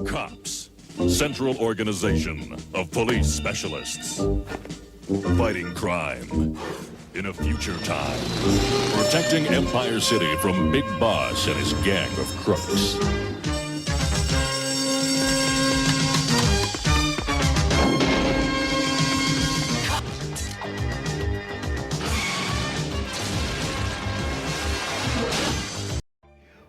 Cops, Central Organization of Police Specialists. Fighting crime in a future time. Protecting Empire City from Big Boss and his gang of crooks.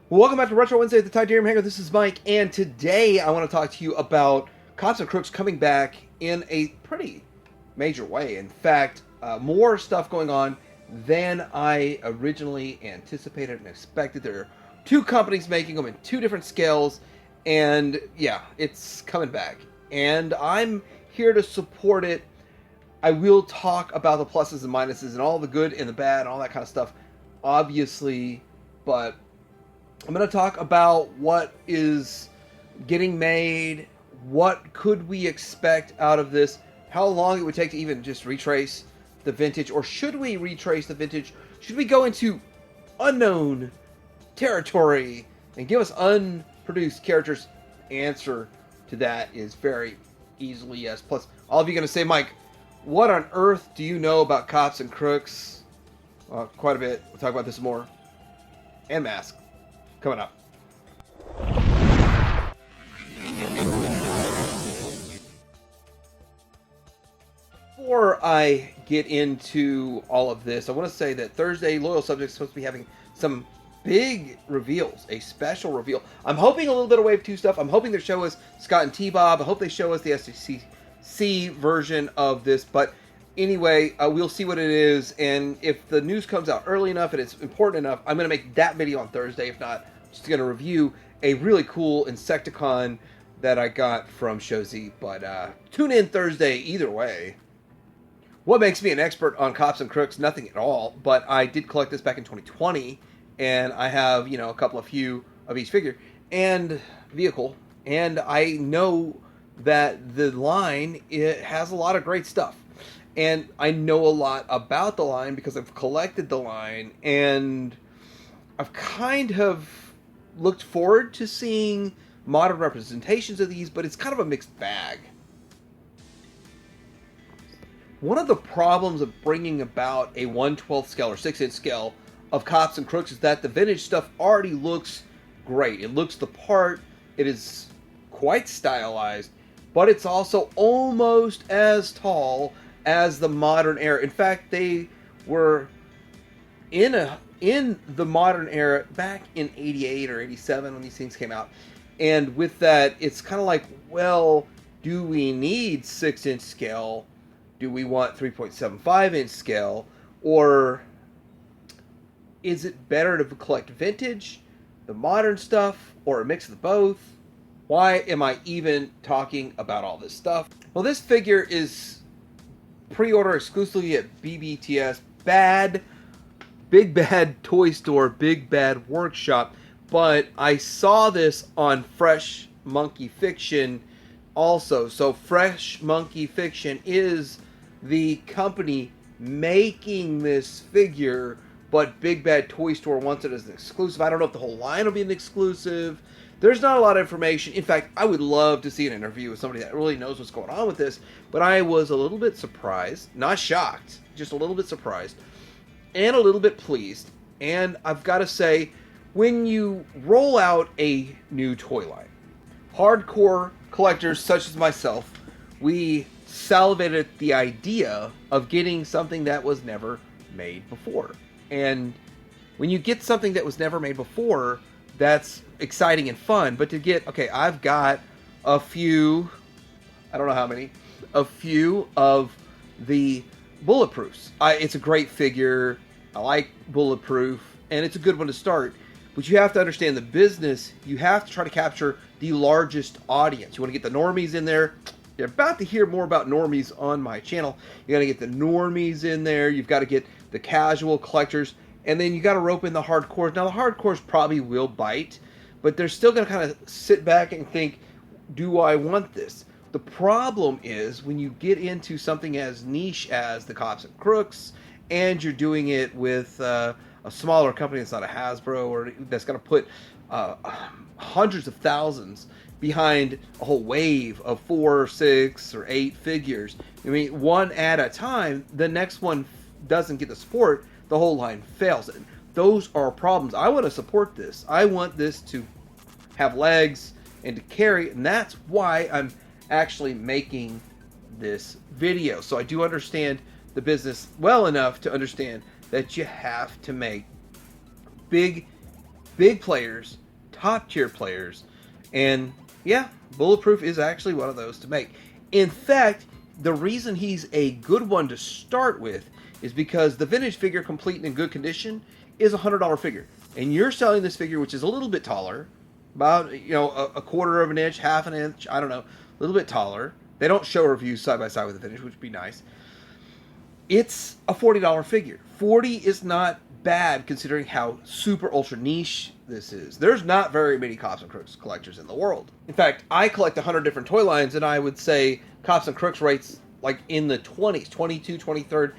Welcome back to Retro Wednesday at the Titanium Hangar. This is Mike, and today I want to talk to you about Cops and Crooks coming back in a pretty major way. In fact, more stuff going on than I originally anticipated and expected. There are two companies making them in two different scales, and yeah, it's coming back. And I'm here to support it. I will talk about the pluses and minuses and all the good and the bad and all that kind of stuff, obviously, but I'm going to talk about what is getting made, what could we expect out of this, how long it would take to even just retrace the vintage, or should we retrace the vintage? Should we go into unknown territory and give us unproduced characters? Answer to that is very easily yes. Plus, all of you are going to say, Mike, what on earth do you know about Cops and Crooks? Quite a bit. We'll talk about this more. And Mask. Coming up. Before I get into all of this, I want to say that Thursday, Loyal Subjects is supposed to be having some big reveals, a special reveal. I'm hoping a little bit of Wave 2 stuff. I'm hoping they show us Scott and T-Bob. I hope they show us the SCC version of this, but anyway, we'll see what it is, and if the news comes out early enough and it's important enough, I'm going to make that video on Thursday. If not, I'm just going to review a really cool Insecticon that I got from Shozi, but tune in Thursday either way. What makes me an expert on Cops and Crooks? Nothing at all, but I did collect this back in 2020, and I have, you know, a few of each figure and vehicle, and I know that the line, it has a lot of great stuff. And I know a lot about the line because I've collected the line, and I've kind of looked forward to seeing modern representations of these, but it's kind of a mixed bag. One of the problems of bringing about a 1/12 scale or 6-inch scale of Cops and Crooks is that the vintage stuff already looks great. It looks the part, it is quite stylized, but it's also almost as tall as the modern era. In fact, they were in the modern era back in 88 or 87 when these things came out. And with that, it's kind of like, well, do we need 6-inch scale? Do we want 3.75-inch scale? Or is it better to collect vintage, the modern stuff, or a mix of both? Why am I even talking about all this stuff? Well, this figure is pre-order exclusively at BBTS Big Bad Toy Store, Big Bad Workshop, but I saw this on Fresh Monkey Fiction also. So Fresh Monkey Fiction is the company making this figure, but Big Bad Toy Store wants it as an exclusive. I don't know if the whole line will be an exclusive. There's not a lot of information. In fact, I would love to see an interview with somebody that really knows what's going on with this, but I was a little bit surprised, not shocked, just a little bit surprised, and a little bit pleased. And I've got to say, when you roll out a new toy line, hardcore collectors such as myself, we salivated at the idea of getting something that was never made before. And when you get something that was never made before, that's exciting and fun. But to get, okay, I've got a few, I don't know how many, a few of the Bulletproofs. It's a great figure. I like Bulletproof, and it's a good one to start. But you have to understand the business. You have to try to capture the largest audience. You want to get the normies in there. You're about to hear more about normies on my channel. You got to get the normies in there. You've got to get the casual collectors. And then you got to rope in the hardcores. Now, the hardcores probably will bite, but they're still going to kind of sit back and think, do I want this? The problem is when you get into something as niche as the Cops and Crooks, and you're doing it with a smaller company that's not a Hasbro, or that's going to put hundreds of thousands behind a whole wave of 4, 6, or 8 figures. I mean, one at a time, the next one doesn't get the support, the whole line fails. And those are problems. I want to support this. I want this to have legs and to carry, and that's why I'm actually making this video. So I do understand the business well enough to understand that you have to make big players, top tier players, and yeah, Bulletproof is actually one of those to make. In fact, the reason he's a good one to start with is because the vintage figure, complete and in good condition, is a $100 figure, and you're selling this figure, which is a little bit taller, about, you know, a quarter of an inch, half an inch, I don't know, a little bit taller. They don't show reviews side by side with the vintage, which would be nice. It's a $40 figure. 40 is not bad considering how super ultra niche this is. There's not very many Cops and Crooks collectors in the world. In fact, I collect 100 different toy lines, and I would say Cops and Crooks rates like in the 20s, 22, 23rd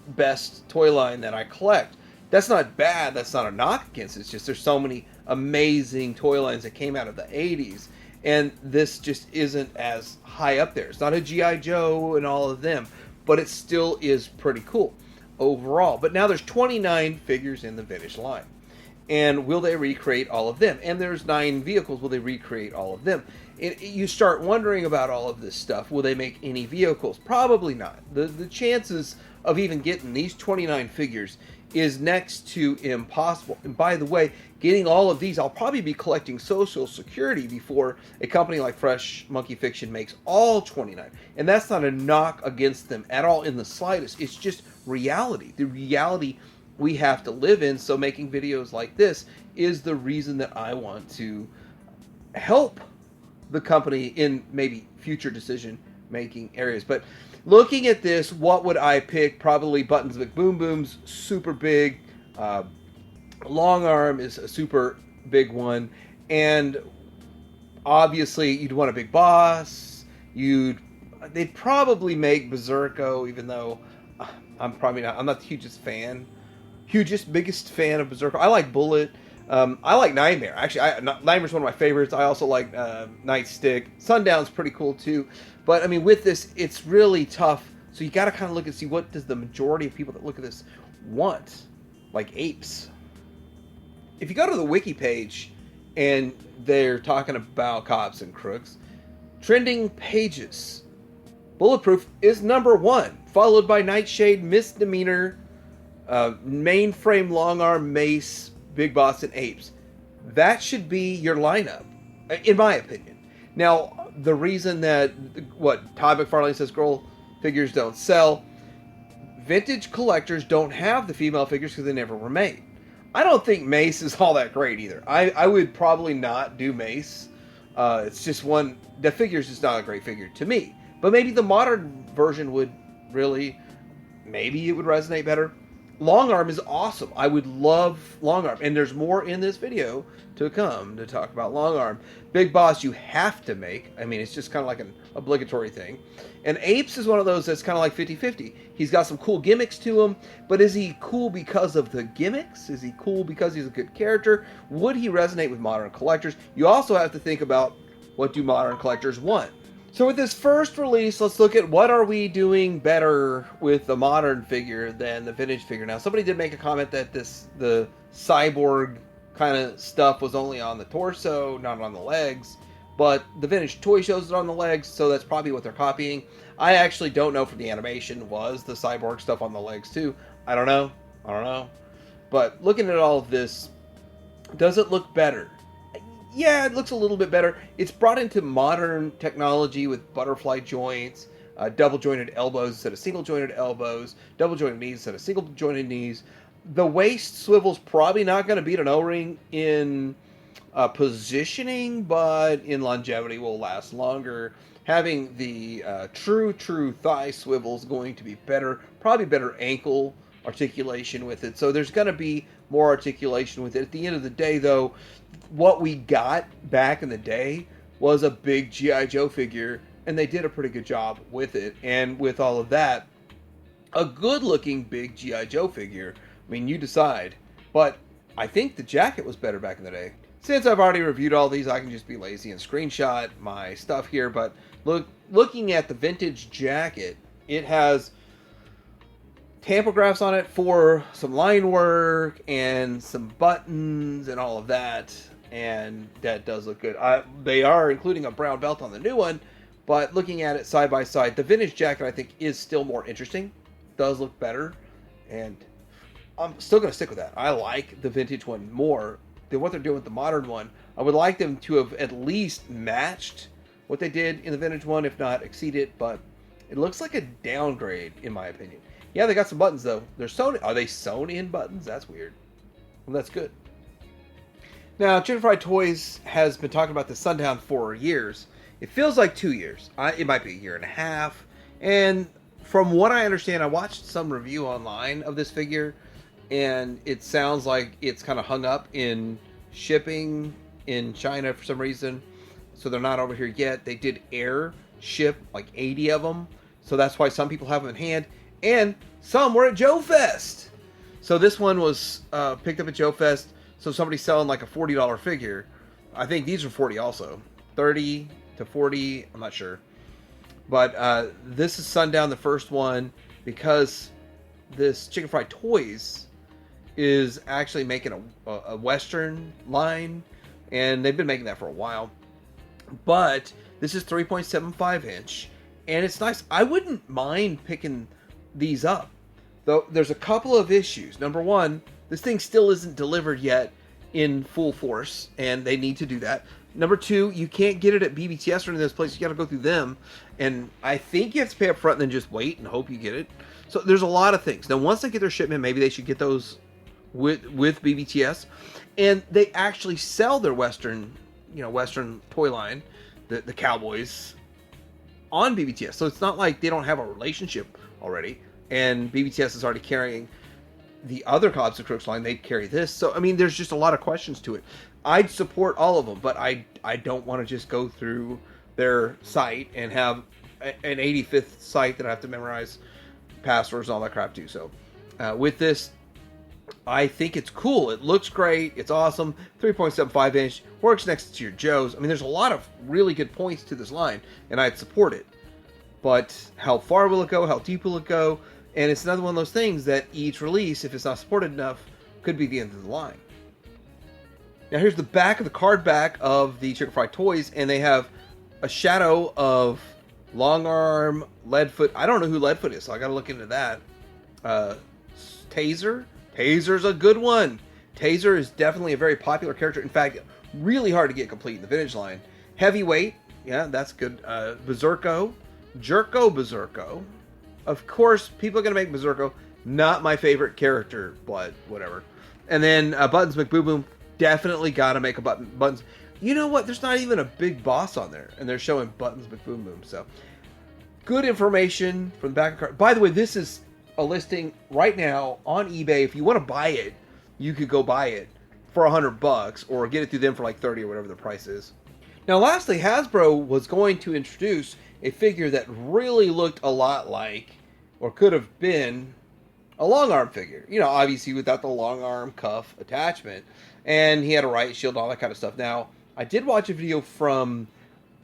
best toy line that I collect. That's not bad. That's not a knock against it. It's just there's so many amazing toy lines that came out of the 80s, and this just isn't as high up there. It's not a G.I. Joe and all of them, but it still is pretty cool overall. But now there's 29 figures in the vintage line, and will they recreate all of them? And there's 9 vehicles. Will they recreate all of them? You start wondering about all of this stuff. Will they make any vehicles? Probably not. The chances of even getting these 29 figures is next to impossible. And by the way, getting all of these, I'll probably be collecting Social Security before a company like Fresh Monkey Fiction makes all 29. And that's not a knock against them at all in the slightest. It's just reality. The reality we have to live in. So making videos like this is the reason that I want to help the company in maybe future decision making areas. But looking at this, what would I pick? Probably Buttons McBoom Boom's super big. Long Arm is a super big one. And obviously you'd want a Big Boss. They'd probably make Berserko, even though I'm not the hugest, biggest fan of Berserko. I like Bullet. I like Nightmare. Actually, Nightmare's one of my favorites. I also like Nightstick. Sundown's pretty cool too. But I mean, with this, it's really tough. So you got to kind of look and see, what does the majority of people that look at this want? Like apes. If you go to the wiki page and they're talking about Cops and Crooks, trending pages, Bulletproof is number 1, followed by Nightshade, Misdemeanor, Mainframe, Long Arm, Mace, Big Boss, and Apes. That should be your lineup, in my opinion. Now, the reason that, Todd McFarlane says girl figures don't sell, vintage collectors don't have the female figures because they never were made. I don't think Mace is all that great either. I would probably not do Mace. It's just the figure's just not a great figure to me. But maybe the modern version would really, maybe it would resonate better. Long Arm is awesome. I would love Long Arm. And there's more in this video to come to talk about Long Arm. Big Boss you have to make. I mean, it's just kind of like an obligatory thing. And Apes is one of those that's kind of like 50-50. He's got some cool gimmicks to him, but is he cool because of the gimmicks? Is he cool because he's a good character? Would he resonate with modern collectors? You also have to think about, what do modern collectors want? So with this first release, let's look at what are we doing better with the modern figure than the vintage figure. Now, somebody did make a comment that the cyborg kind of stuff was only on the torso, not on the legs. But the vintage toy shows it on the legs, so that's probably what they're copying. I actually don't know if the animation was the cyborg stuff on the legs too. I don't know. But looking at all of this, does it look better? Yeah, it looks a little bit better. It's brought into modern technology with butterfly joints, double jointed elbows instead of single jointed elbows, double jointed knees instead of single jointed knees. The waist swivel's probably not going to beat an O-ring in positioning, but in longevity will last longer. Having the true thigh swivel is going to be better, probably better ankle articulation with it. So there's going to be more articulation with it. At the end of the day, though, what we got back in the day was a big G.I. Joe figure, and they did a pretty good job with it. And with all of that, a good-looking big G.I. Joe figure. I mean, you decide. But I think the jacket was better back in the day. since I've already reviewed all these, I can just be lazy and screenshot my stuff here. But looking at the vintage jacket, it has tampographs on it for some line work and some buttons and all of that. And that does look good. They are including a brown belt on the new one, but looking at it side by side, the vintage jacket I think is still more interesting. Does look better, and I'm still going to stick with that. I like the vintage one more than what they're doing with the modern one. I would like them to have at least matched what they did in the vintage one, if not exceed it, but it looks like a downgrade in my opinion. Yeah, they got some buttons though. They're sewn. Are they sewn in buttons? That's weird. Well, that's good. Now, Chicken Fried Toys has been talking about the Sundown for years. It feels like 2 years. It might be a year and a half. And from what I understand, I watched some review online of this figure, and it sounds like it's kind of hung up in shipping in China for some reason. So they're not over here yet. They did air ship like 80 of them. So that's why some people have them in hand. And some were at Joe Fest. So this one was picked up at Joe Fest. So somebody's selling like a $40 figure. I think these are 40 also. 30 to 40, I'm not sure. But this is Sundown, the first one, because this Chicken Fried Toys is actually making a Western line. And they've been making that for a while. But this is 3.75 inch. And it's nice. I wouldn't mind picking these up. Though there's a couple of issues. Number one, this thing still isn't delivered yet in full force, and they need to do that. Number two, you can't get it at BBTS or any of those places. You got to go through them, and I think you have to pay up front and then just wait and hope you get it. So there's a lot of things. Now, once they get their shipment, maybe they should get those with BBTS, and they actually sell their Western toy line, the Cowboys, on BBTS. So it's not like they don't have a relationship already, and BBTS is already carrying the other Cobbs and Crooks line. They carry this. So, I mean, there's just a lot of questions to it. I'd support all of them, but I don't want to just go through their site and have an 85th site that I have to memorize passwords and all that crap too. So, with this, I think it's cool. It looks great. It's awesome. 3.75 inch. Works next to your Joe's. I mean, there's a lot of really good points to this line, and I'd support it. But how far will it go? How deep will it go? And it's another one of those things that each release, if it's not supported enough, could be the end of the line. Now here's the back of the card back of the Chicken Fried Toys, and they have a shadow of Long Arm, Leadfoot. I don't know who Leadfoot is, so I gotta look into that. Taser. Taser's a good one. Taser is definitely a very popular character. In fact, really hard to get complete in the vintage line. Heavyweight. Yeah, that's good. Berserko. Berserko. Of course, people are going to make Berserko. Not my favorite character, but whatever. And then Buttons McBoom. Definitely got to make a Buttons. You know what? There's not even a big boss on there. And they're showing Buttons McBoom. So, good information from the back of the card. By the way, this is a listing right now on eBay. If you want to buy it, you could go buy it for $100 or get it through them for like 30 or whatever the price is. Now, lastly, Hasbro was going to introduce a figure that really looked a lot like, or could have been, a long arm figure. You know, obviously without the long arm cuff attachment. And he had a riot shield, all that kind of stuff. Now, I did watch a video from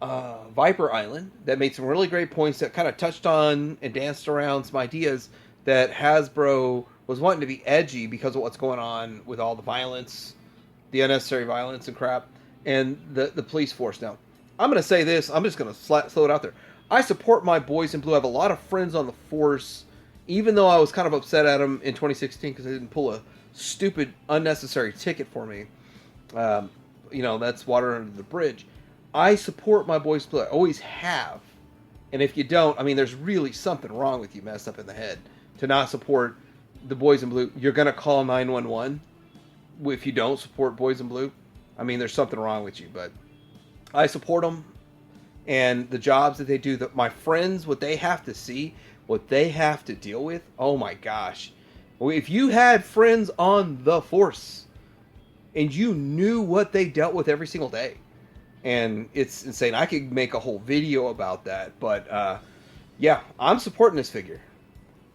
Viper Island that made some really great points that kind of touched on and danced around some ideas that Hasbro was wanting to be edgy because of what's going on with all the violence, the unnecessary violence and crap, and the police force. Now, I'm going to say this. I'm just going to throw it out there. I support my boys in blue. I have a lot of friends on the force, even though I was kind of upset at them in 2016 because they didn't pull a stupid, unnecessary ticket for me. You know, that's water under the bridge. I support my boys in blue. I always have. And if you don't, I mean, there's really something wrong with you messed up in the head to not support the boys in blue. You're going to call 911 if you don't support boys in blue. I mean, there's something wrong with you, but I support them and the jobs that they do. That my friends, what they have to see, what they have to deal with. Oh my gosh. If you had friends on the force and you knew what they dealt with every single day, and it's insane. I could make a whole video about that, but yeah, I'm supporting this figure.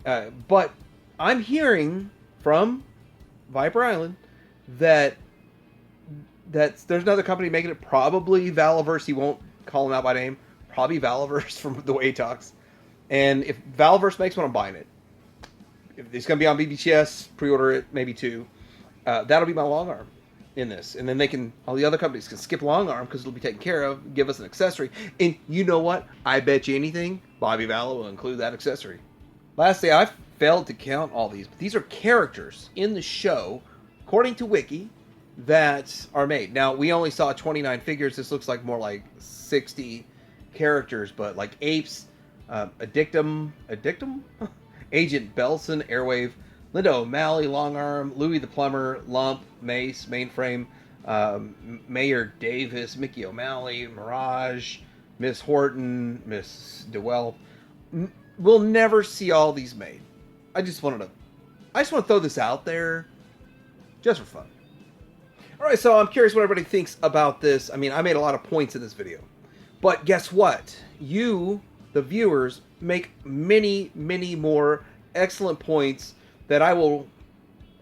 But I'm hearing from Viper Island that there's another company making it. Probably Valaverse. He won't call him out by name. Probably Valaverse from the way he talks. And if Valaverse makes one, I'm buying it. If it's going to be on BBTS, pre-order it, maybe 2. That'll be my long arm in this. And then all the other companies can skip long arm because it'll be taken care of, give us an accessory. And you know what? I bet you anything, Bobby Vala will include that accessory. Lastly, I failed to count all these, but these are characters in the show, according to Wiki, that are made. Now, we only saw 29 figures. This looks like more like 60 characters, but like Apes, Addictum, Agent Belson, Airwave, Linda O'Malley, Longarm, Louis the Plumber, Lump, Mace, Mainframe, Mayor Davis, Mickey O'Malley, Mirage, Miss Horton, Miss DeWell. We'll never see all these made. I just want to throw this out there just for fun. All right, so I'm curious what everybody thinks about this. I mean, I made a lot of points in this video. But guess what? You, the viewers, make many, many more excellent points that I'll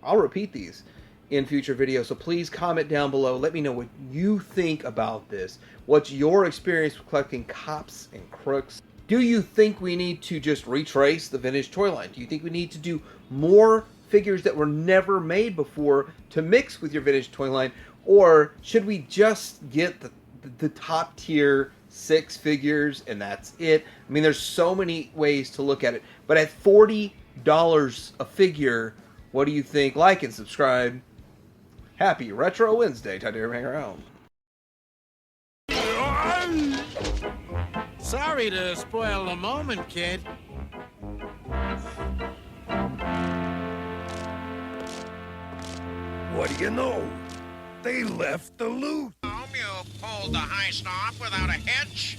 repeat these in future videos. So please comment down below. Let me know what you think about this. What's your experience with collecting Cops and Crooks? Do you think we need to just retrace the vintage toy line? Do you think we need to do more figures that were never made before to mix with your vintage toy line? Or should we just get the top tier 6 figures and that's it? I mean, there's so many ways to look at it. But at $40 a figure, what do you think? Like and subscribe. Happy Retro Wednesday. Time to hang around. Sorry to spoil the moment, kid. What do you know? They left the loot. You pulled the heist off without a hitch?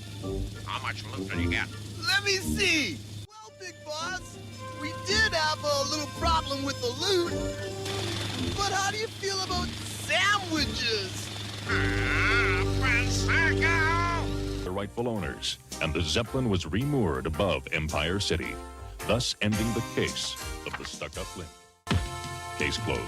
How much loot did you get? Let me see. Well, Big Boss, we did have a little problem with the loot. But how do you feel about sandwiches? Prosecco! The rightful owners, and the Zeppelin was remoored above Empire City, thus ending the case of the stuck-up Flint. Case closed.